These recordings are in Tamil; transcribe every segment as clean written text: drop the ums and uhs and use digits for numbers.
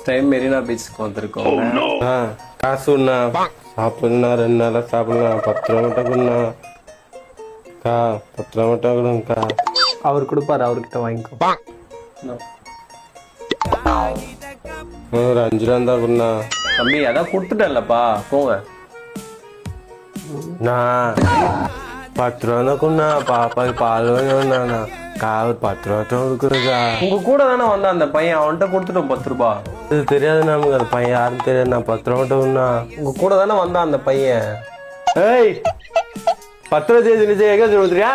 டைம் மெரினா பீச்சுக்கு வந்திருக்கோம். காசு உண்ணா சாப்பிடுண்ணா 2 நாளா சாப்பிடலாம் 10 ரூபா மட்டும் கொடுண்ணா கா 10 ரூபா மட்டும் கொடுங்கக்கா. அவர் கொடுப்பாரு, அவர்கிட்ட வாங்கிக்கோ. ஒரு 5 ரூபா இருந்தா கொடுண்ணா. தம்பி அதான் கொடுத்துட்டேன்லப்பா, போங்க. நான் 10 ரூபா தான் கொடுண்ணா. பாப்பாக்கு பால் வாங்கினா கா ஒரு 10 ரூபா தான் கொடுக்குறதா. உங்க கூட தானே வந்தா அந்த பையன், அவன்கிட்ட கொடுத்துட்டோம் 10 ரூபா. இது தெரியாது நமக்கு, அந்த பையன் யாரும் தெரியாது. நான் 10 ரூபா மட்டும் கொடுண்ணா. உங்க கூட தானே வந்தான் அந்த பையன். ஏய் 10 ரூபா தேதி எங்க சொல்லுறியா?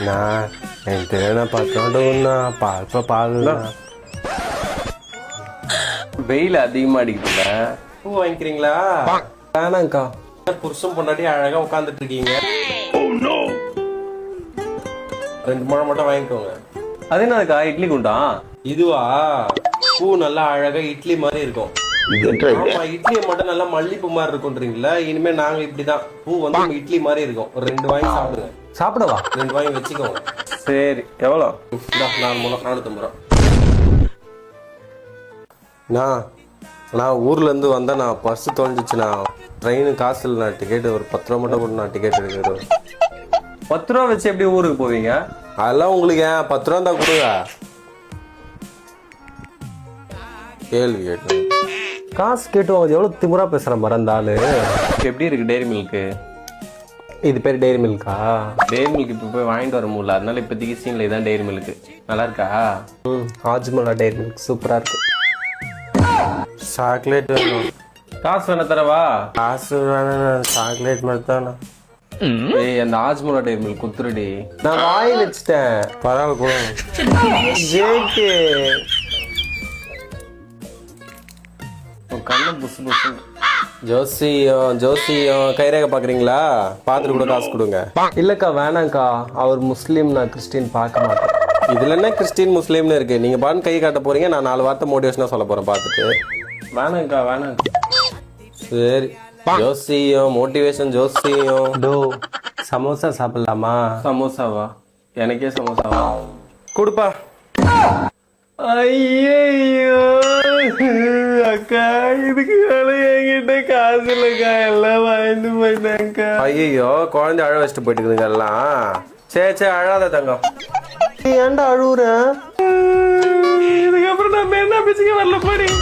நான் எனக்கு தெரியாது, நான் 10 ரூபா மட்டும் கொடுண்ணா. பால் வெயில் அதிகமா அடிக்குதுல்ல. பூ வாங்கிக்கிறீங்களா? வேணாங்க்கா. புருஷன் பொண்டாட்டி அழகா உட்காந்துட்டு இருக்கீங்க. 2 முழம் மட்டும் வாங்கிக்கோங்க. அது என்னக்கா இட்லி குண்டா? இதுவா? பூ நல்லா அழகா இட்லி மாதிரி இருக்கும். ஆமா, இட்லி மட்டும் நல்லா மல்லிப்பூ மாதிரி இருக்கும்ன்றீங்களா? இனிமே நாங்க இப்படிதான், பூ வந்து இட்லி மாதிரி இருக்கும். ஒரு 2 வாங்கி சாப்பிடுங்க. சாப்பிடவா? 2 வாங்கி வச்சுக்கோங்க. சரி, எவ்வளோ? 4 முழம் 450 ரூபா. நான் ஊர்ல இருந்து வந்தா நான் பர்ஸ் தொலைஞ்சிச்சுண்ணா. ட்ரெயின் காசு இல்லை, டிக்கெட் ஒரு 10 ரூபா மட்டும் கூட நான் டிக்கெட் எடுக்கிறேன். 10 ரூபா வச்சு எப்படி ஊருக்கு போவீங்க? அதெல்லாம் உங்களுக்கு ஏன் 10 ரூபா தான் கொடுங்க. கேள்வி கேட்டு காசு கேட்டு அது எவ்வளோ திமுறா பேசுகிற மாதிரி அந்த ஆளு. எப்படி இருக்கு டெய்ரி மில்க்கு? இது பேர் டெய்ரி மில்கா? டெய்ரி மில்க் இப்போ போய் வாங்கிட்டு வர முடியல, அதனால இப்போதைக்கு சீனில் இதான் டெய்ரி மில்க்கு. நல்லா இருக்கா? ஹாஜ்மலா டெய்ரி மில்க் சூப்பராக இருக்கு. சாக்லேட் வேணும். காசு வேணா தரவா? காசு வேணும், சாக்லேட் மட்டும் தானே. ஏய் அந்த ஆஜ்மலா டெய்ரி மில்க் குத்துருடி. நான் வாங்கி வச்சுட்டேன். பரவாயில்ல கூட. ஜேக்கு கண்ணு புசு புசு. ஜோசியம் கைரேகை பாக்குறீங்களா? பார்த்துட்டு கூட காசு கொடுங்க. இல்லக்கா வேணாங்க்கா, அவர் முஸ்லீம், நான் கிறிஸ்டின் பார்க்க மாட்டேன். இதுல என்ன கிறிஸ்டின் முஸ்லீம்னு இருக்கு? நீங்க பாட்டு கை காட்ட போறீங்க, நான் 4 வார்த்தை மோட்டிவேஷனா சொல்ல போறேன் பார்த்துட்டு. வேணாங்க்கா வேணாங்க்கா. சரி, ஜோசியம் மோட்டிவேஷன் ஜோசியம். டோ சமோசா சாப்பிடலாமா? சமோசாவா? எனக்கே சமோசாவா? கொடுப்பா. ஐயோ அக்கா, இதுக்கு என்கிட்ட காசு இல்லக்கா, எல்லாம் வாங்கிட்டு போயிட்டாங்கக்கா. ஐயோ குழந்தை அழ வச்சுட்டு போயிட்டு இருக்குதுங்க எல்லாம். சரி அழாத தங்கம். ஏன்டா அழுவுற? இதுக்கப்புறம் நம்ம என்ன பேச்சுக்க வரல போறீங்க?